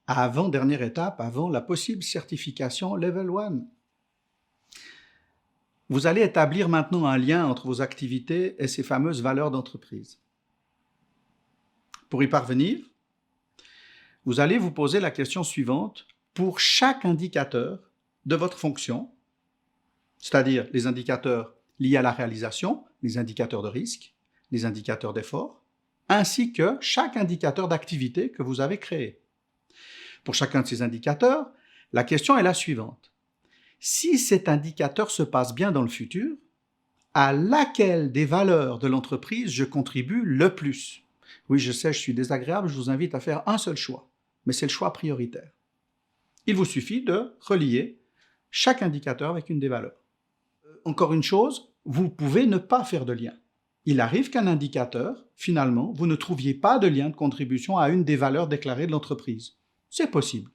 Avant-dernière étape, avant la possible certification Level 1. Vous allez établir maintenant un lien entre vos activités et ces fameuses valeurs d'entreprise. Pour y parvenir, vous allez vous poser la question suivante pour chaque indicateur de votre fonction, c'est-à-dire les indicateurs liés à la réalisation, les indicateurs de risque, les indicateurs d'effort, ainsi que chaque indicateur d'activité que vous avez créé. Pour chacun de ces indicateurs, la question est la suivante. Si cet indicateur se passe bien dans le futur, à laquelle des valeurs de l'entreprise je contribue le plus? Oui, je sais, je suis désagréable, je vous invite à faire un seul choix, mais c'est le choix prioritaire. Il vous suffit de relier chaque indicateur avec une des valeurs. Encore une chose, vous pouvez ne pas faire de lien. Il arrive qu'un indicateur, finalement, vous ne trouviez pas de lien de contribution à une des valeurs déclarées de l'entreprise. C'est possible.